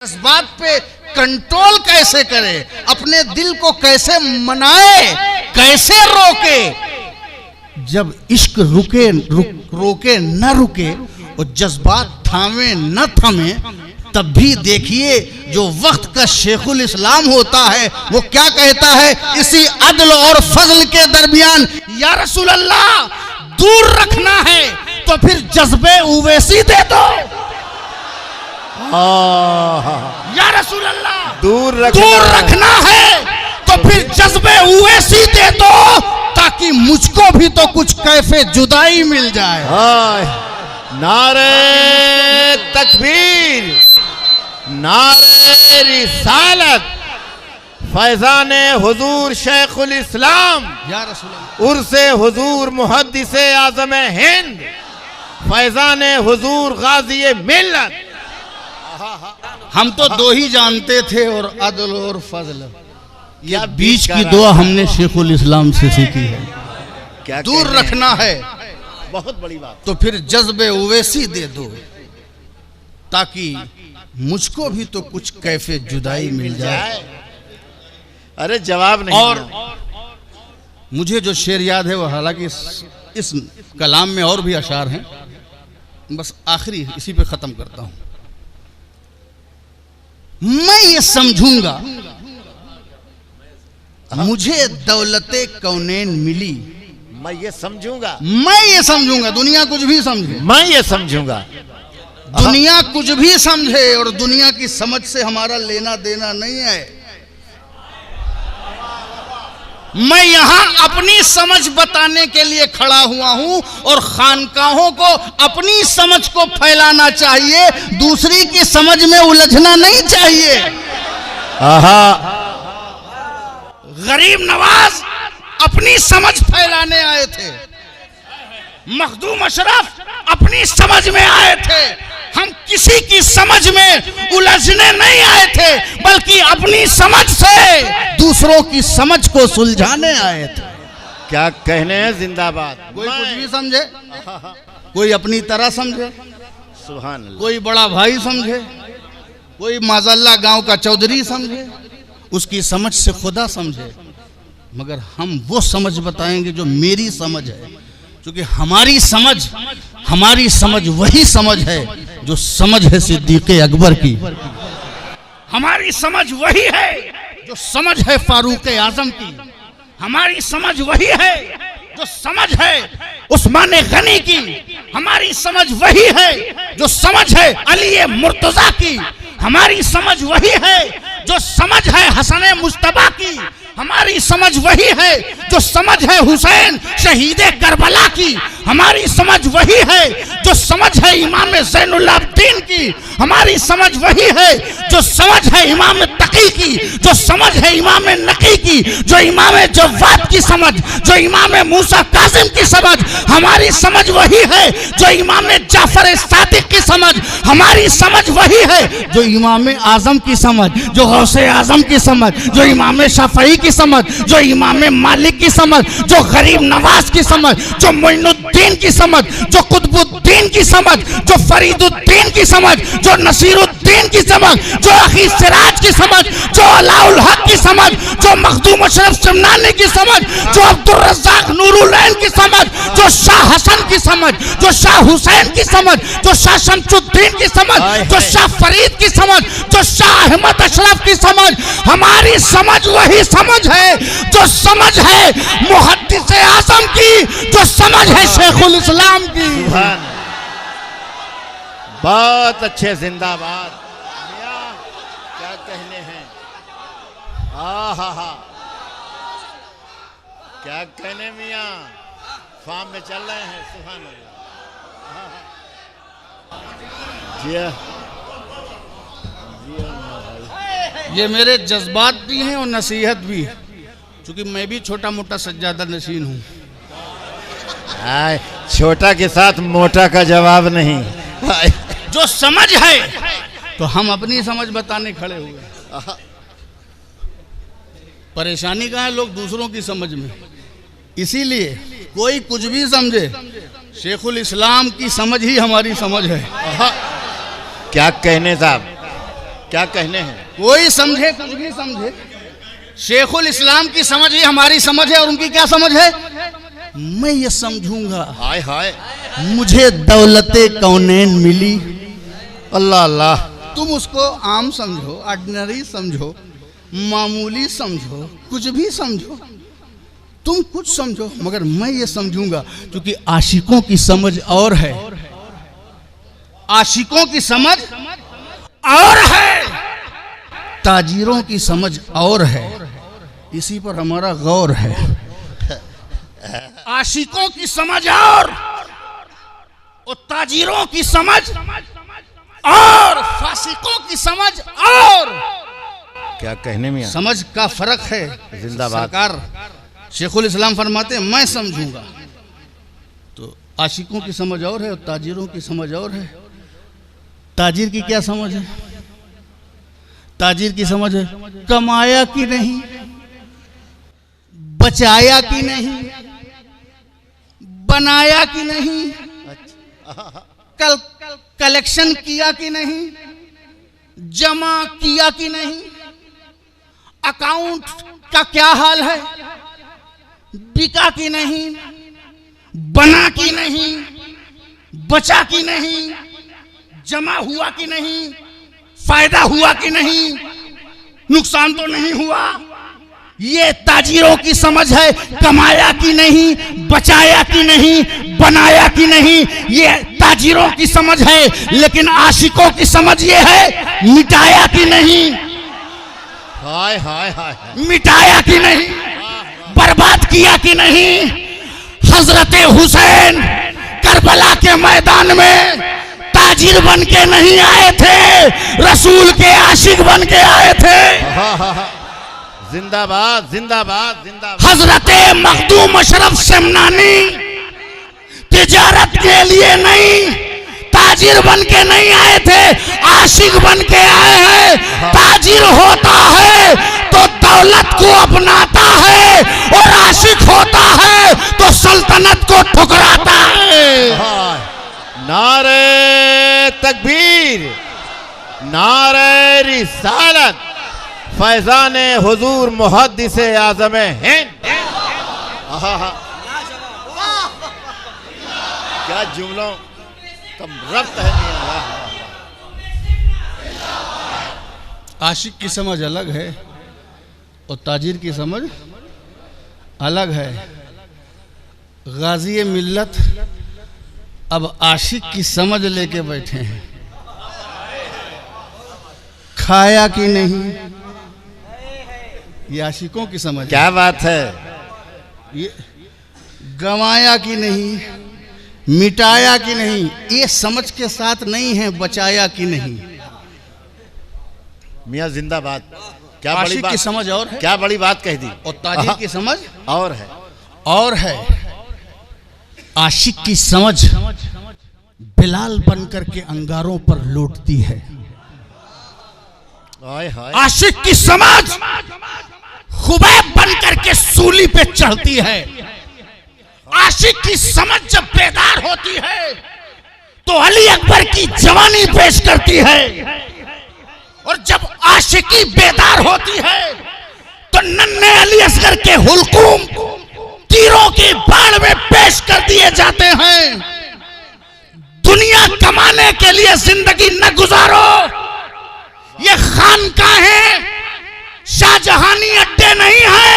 जज्बात पे कंट्रोल कैसे करे, अपने दिल को कैसे मनाए, कैसे रोके। जब इश्क रोके न रुके और जज्बात थामे न थमे, तब भी देखिए जो वक्त का शेखुल इस्लाम होता है वो क्या कहता है इसी अदल और फजल के दरमियान, या रसूल अल्लाह दूर रखना है तो फिर जज्बे उवैसी दे दो। या रसूल अल्लाह दूर रखना है तो फिर जज्बे उवैसी दे दो, ताकि मुझको भी तो कुछ कैफे जुदाई मिल जाए। नारे तकबीर, नारे रिसालत, फैजान हुजूर शेखुल इस्लाम, या रसूल अल्लाह, उर्से हुजूर मुहद्दिसे आज़म हिंद, फैजान हुजूर गाज़ी मिल्लत। हम तो दो ही जानते थे और अदल और फजल, ये बीच की दुआ हमने शेखुल इस्लाम से सीखी है। क्या दूर रखना है बहुत बड़ी बात, तो फिर जज्बे उवैसी दे दो, ताकि मुझको भी तो कुछ कैफे जुदाई मिल जाए। अरे जवाब नहीं। और मुझे जो शेर याद है वो, हालांकि इस कलाम में और भी अशार हैं, बस आखिरी इसी पे खत्म करता हूं। मैं ये समझूंगा मुझे दौलते कौनैन मिली, मैं ये समझूंगा, मैं ये समझूंगा, दुनिया कुछ भी समझे, मैं ये समझूंगा, दुनिया कुछ भी समझे, और दुनिया की समझ से हमारा लेना देना नहीं है। मैं यहां अपनी समझ बताने के लिए खड़ा हुआ हूं, और खानकाहों को अपनी समझ को फैलाना चाहिए, दूसरी की समझ में उलझना नहीं चाहिए। गरीब नवाज अपनी समझ फैलाने आए थे, मखदूम अशरफ अपनी समझ में आए थे। हम किसी की समझ में उलझने नहीं आए थे, बल्कि अपनी समझ से दूसरों की समझ को सुलझाने आए थे। क्या कहने हैं, जिंदाबाद। कोई कुछ भी समझे, कोई अपनी तरह समझे, सुभान अल्लाह, कोई बड़ा भाई समझे, कोई माज़ल्ला गांव का चौधरी समझे, उसकी समझ से खुदा समझे, मगर हम वो समझ बताएंगे जो मेरी समझ है, क्योंकि हमारी समझ वही समझ है जो समझ है सिद्दीक़े अकबर की, हमारी समझ वही है जो समझ है फारूक आजम की, हमारी समझ वही है जो समझ है उस्मान गनी की, हमारी समझ वही है जो समझ है अली मुर्तजा की, हमारी समझ वही है जो समझ है हसन मुस्तफा की, हमारी समझ वही है जो समझ है हुसैन शहीद करबला की, हमारी समझ वही है जो समझ है इमाम ज़ैनुल आबिदीन की, हमारी समझ वही है जो समझ है इमाम तकी की, जो समझ है इमाम नकी की, जो इमाम जव्वाद की समझ, जो इमाम मूसा कासिम की समझ, हमारी समझ वही है जो इमाम जाफर सादिक की समझ, हमारी समझ वही है जो इमाम आजम की समझ, जो गौसे आजम की समझ, जो इमाम शाफई की समझ, जो इमाम मालिक की समझ, जो गरीब नवाज की समझ, जो मोइनुद्दीन की समझ, जो कुतुबुद्दीन की समझ, जो फरीदुद्दीन की समझ, जो नसीरुद्दीन की समझ, जो अखी सिराज की समझ, जो अलाउल हक की समझ, जो मखदूम अशरफ शमनानी की समझ, जो अब्दुल रज़्ज़ाक नूरुलैन की समझ, जो शाह हसन की समझ, जो शाह हुसैन की समझ, जो शाह शमसुद्दीन की समझ, जो शाह फरीद की समझ, जो शाह अहमद अशरफ की समझ, हमारी समझ वही समझ है जो समझ है मुहद्दिस आज़म की, जो समझ है शेखुल इस्लाम की। बहुत अच्छे, जिंदाबाद। क्या कहने हैं, क्या कहने मियाँ, फार्म में चल रहे हैं। सुभान अल्लाह। ये मेरे जज्बात भी हैं और नसीहत भी, क्योंकि मैं भी छोटा मोटा सज्जादा नशीन हूँ। छोटा के साथ मोटा का जवाब नहीं। जो समझ है तो हम अपनी समझ बताने खड़े हुए। परेशानी कहाँ है, लोग दूसरों की समझ में। इसीलिए कोई कुछ भी समझे, शेखुल इस्लाम की समझ ही हमारी समझ है। क्या कहने साहब, क्या कहने हैं? कोई समझे कुछ भी समझे, शेखुल इस्लाम की समझ ही हमारी समझ है और उनकी क्या समझ है? मैं ये समझूंगा, हाय हाय, मुझे दौलते कौनैन मिली। अल्लाह अल्लाह। तुम उसको आम समझो, ऑर्डिनरी समझो, मामूली समझो, कुछ भी समझो, तुम कुछ समझो, मगर मैं ये समझूंगा क्योंकि आशिकों की समझ और है, आशिकों की समझ और है, ताजीरों की समझ और है। इसी पर हमारा गौर है। आशिकों की समझ और ताजीरों की समझ और फासिकों की समझ और। क्या कहने में? समझ का फर्क है। जिंदाबाद। सरकार शेखुल इस्लाम फरमाते हैं मैं समझूंगा, तो आशिकों की समझ और है और ताजिरों की समझ और है। ताजिर की क्या समझ है? ताजिर की समझ है कमाया कि नहीं, बचाया कि नहीं, बनाया कि नहीं, कलेक्शन किया कि नहीं, जमा किया कि नहीं, अकाउंट का क्या हाल है, बिका कि नहीं, बना कि नहीं, बचा कि नहीं, जमा हुआ कि नहीं, फायदा हुआ कि नहीं, नुकसान तो नहीं हुआ। ये ताजिरों की समझ है। कमाया कि नहीं, बचाया कि नहीं, बनाया कि नहीं, ये ताजिरों की समझ है। लेकिन आशिकों की समझ ये है मिटाया कि नहीं, हाय हाय हाय, मिटाया कि नहीं, बर्बाद किया कि नहीं। हजरत हुसैन करबला के मैदान में ताजिर बन के नहीं आए थे, रसूल के आशिक बन के आए थे। जिंदाबाद जिंदाबाद जिंदाबाद। हजरत मखदूम अशरफ शमनानी तिजारत के लिए नहीं, ताजिर बन के नहीं आए थे, आशिक बन के आए हैं। ताजिर होता है तो दौलत को अपनाता है और आशिक होता है तो सल्तनत को ठुकराता है। नारे तकबीर, नारे रिसालत, फैजान हुजूर मुहद्दिस आज़म हिंद। क्या जुमलों का रब्त है। आशिक की समझ अलग है और ताजिर की समझ अलग है। गाजी मिल्लत अब आशिक की समझ लेके बैठे हैं। खाया कि नहीं, ये आशिकों की समझ। क्या बात है। ये गंवाया कि नहीं, मिटाया कि नहीं, ये समझ के साथ नहीं है बचाया कि नहीं। मियाँ जिंदाबाद। क्या बड़ी आशिक बात की समझ और है, क्या बड़ी बात कह दी। और ताजिर की समझ और है। और है। आशिक की समझ बिलाल बनकर के अंगारों पर लौटती है। हाय हाय। आशिक की समझ खुबैब बनकर के सूली पे चढ़ती है। आशिक की समझ जब बेदार होती है तो अली अकबर की जवानी पेश करती है, और जब आशिकी बेदार होती है तो नन्हे अली असगर के हुलकूम तीरों की बाढ़ में पेश कर दिए जाते हैं। दुनिया कमाने के लिए जिंदगी न गुजारो, ये खानकाहें शाहजहानी अड्डे नहीं है,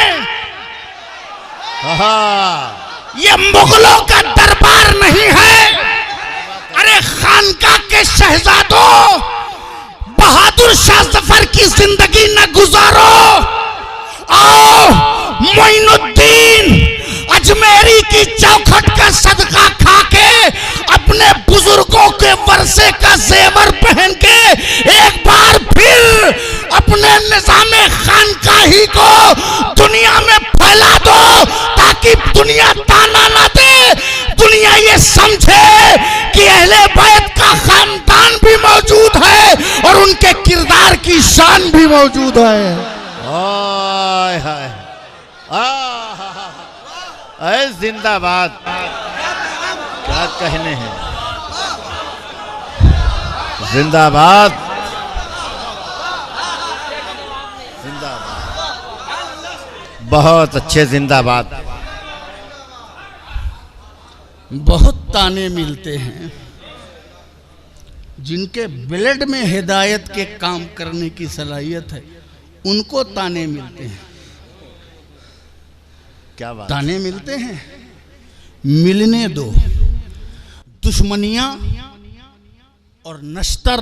ये मुगलों का दरबार नहीं है। अरे खानका के शहजादों, बहादुर शाह जफर की जिंदगी न गुजारो। आओ मोइनुद्दीन अजमेरी की चौखट का सदका खा के, अपने बुजुर्गों के वर्षे का जेवर पहन के एक बार फिर अपने निजामे खानकाही को दुनिया में फैला दो, ताकि दुनिया ताना ना दे, दुनिया ये समझे कि अहले बैत का खानदान भी मौजूद है और उनके किरदार की शान भी मौजूद है। हाय हाय। अरे जिंदाबाद। क्या कहने हैं। जिंदाबाद। जिंदाबाद, बहुत अच्छे, जिंदाबाद। बहुत ताने मिलते हैं, जिनके ब्लड में हिदायत के काम करने की सलाहियत है उनको ताने मिलते हैं। क्या बात, ताने मिलते हैं, मिलने दो। दुश्मनियां और नश्तर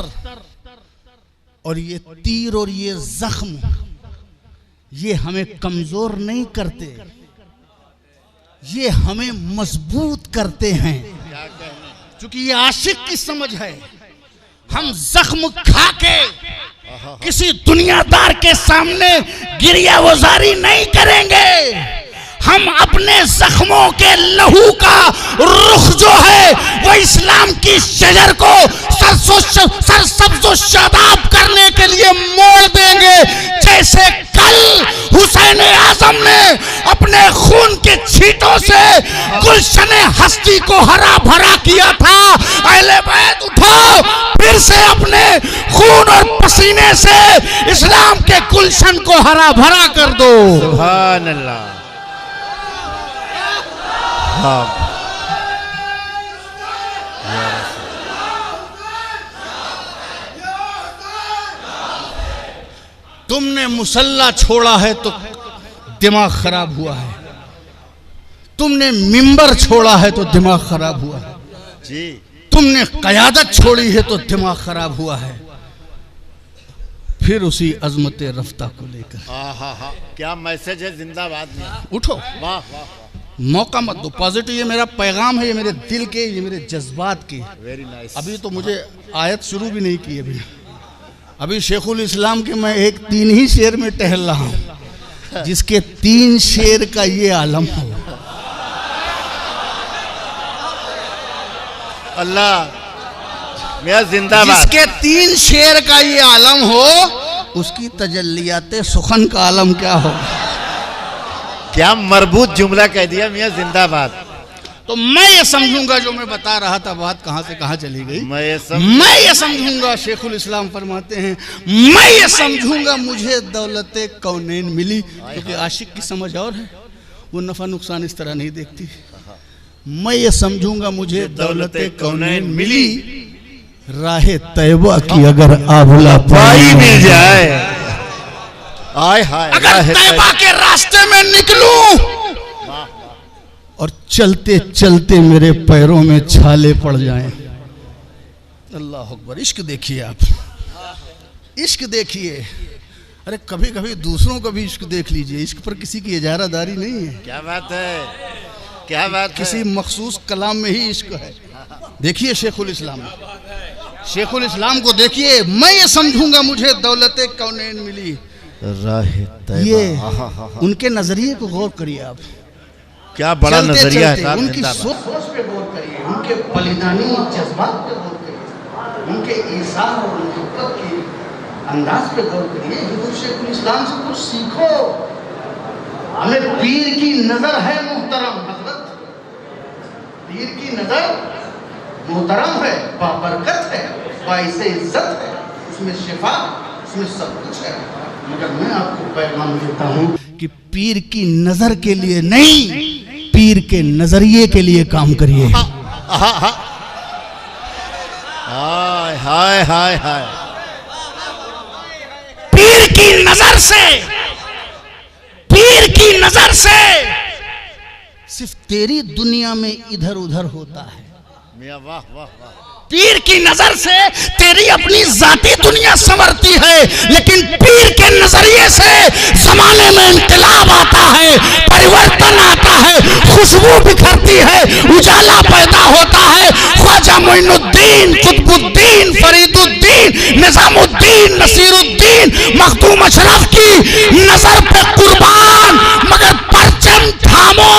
और ये तीर और ये जख्म, ये हमें कमजोर नहीं करते, ये हमें मजबूत करते हैं। क्योंकि ये आशिक की समझ है। हम जख्म खा के किसी दुनियादार के सामने गिरिया वजारी नहीं करेंगे। हम अपने जख्मों के लहू का रुख जो है वो इस्लाम की शजर को सरसब्ज़ो शादाब करने के लिए मोड़ देंगे। जैसे कल हुसैन आजम ने अपने खून के छींटों से गुलशन हस्ती को हरा भरा किया था। अहले बैत उठो, फिर से अपने खून और पसीने से इस्लाम के गुलशन को हरा भरा कर दो। सुभान अल्लाह। हाँ, तुमने मुसल्ला छोड़ा है तो दिमाग खराब हुआ है, तुमने मिंबर छोड़ा है तो दिमाग खराब हुआ है जी, तुमने क़यादत छोड़ी है तो दिमाग खराब हुआ है। फिर उसी अजमत रफ्ता को लेकर क्या मैसेज है, जिंदाबाद में। उठो, वाह वाह, मौका मत दो। पॉजिटिव, ये मेरा पैगाम है, ये मेरे दिल के, ये मेरे जज्बात के। Very nice. अभी तो मुझे आयत शुरू भी नहीं की। अभी शेखुल इस्लाम के मैं एक 3 ही शेर में टहल रहा हूँ, जिसके 3 शेर का ये आलम हो। अल्लाह मियां जिंदाबाद। जिसके 3 शेर का ये आलम हो, उसकी तजल्लियात सुखन का आलम क्या हो। क्या मरबूत जुमला कह दिया मियां जिंदाबाद। तो मैं ये समझूंगा, जो मैं बता रहा था बात कहां से कहां चली गई, मैं ये समझूंगा। शेखुल इस्लाम फरमाते हैं, मैं ये समझूंगा मुझे दौलत कौनैन मिली। क्योंकि आशिक की समझ और है, वो नफा नुकसान इस तरह नहीं देखती। मैं ये समझूंगा मुझे दौलत कौनैन मिली, राह तैयबा की अगर आबला पाई मिल जाए। आय हाय, अगर तैयबा के रास्ते में निकलूं और चलते चलते मेरे पैरों में छाले पड़ जाएं। अल्लाह अकबर। इश्क देखिए आप, इश्क देखिए। अरे कभी कभी दूसरों का भी इश्क देख लीजिए। इश्क पर किसी की इजारादारी नहीं है। क्या बात है, क्या बात है। किसी मखसूस कलाम में ही इश्क है। देखिए शेखुल इस्लाम, शेखुल इस्लाम को देखिए। मैं ये समझूंगा मुझे दौलत कौनैन मिली, ये उनके नजरिए को गौर करिए आप। क्या बड़ा नजरिया है। उनकी सोच पे गौर करिए, उनके बलिदानी जज्बात पे गौर करिए, उनके ईसार और मोहब्बत के अंदाज पे गौर करिए। हुजूर शेखुल इस्लाम से कुछ सीखो। हमें पीर की नजर है मोहतरम हजरत, पीर की नजर मोहतरम है, बाबरकत है, बाइसे इज्जत है, उसमें शिफा, उसमें सब कुछ है। मगर मैं आपको पैगाम देता हूँ कि पीर की नजर के लिए नहीं, पीर के नजरिए के लिए काम करिए। हाय हाय हाय हाय। पीर की नजर से, पीर की नजर से सिर्फ तेरी दुनिया में इधर उधर होता है। मियां वाह वाह वाह। पीर की नजर से तेरी अपनी जाती दुनिया संवरती है, लेकिन पीर के नजरिए से जमाने में इंकलाब आता है, परिवर्तन आता है, खुशबू बिखरती है, उजाला पैदा होता है। ख्वाजा मोइनुद्दीन, कुतुबुद्दीन, फरीदुद्दीन, निजामुद्दीन, नसीरुद्दीन, मखदूम अशरफ की नजर पे कुर्बान, मगर परचम थामो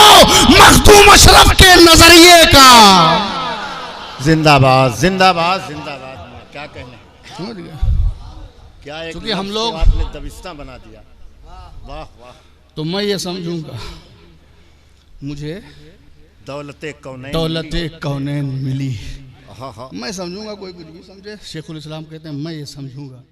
मखदूम अशरफ के नजरिए का। जिंदाबाद जिंदाबाद जिंदाबाद। क्या कहने, समझ गया। क्या एक क्योंकि हम लोग आपने दबिस्ता बना दिया। वाह वाह। तो मैं ये समझूंगा मुझे दौलत कौनैन मिली। हाँ हाँ। मैं समझूंगा, कोई कुछ भी समझे। शेखुल इस्लाम कहते हैं मैं ये समझूंगा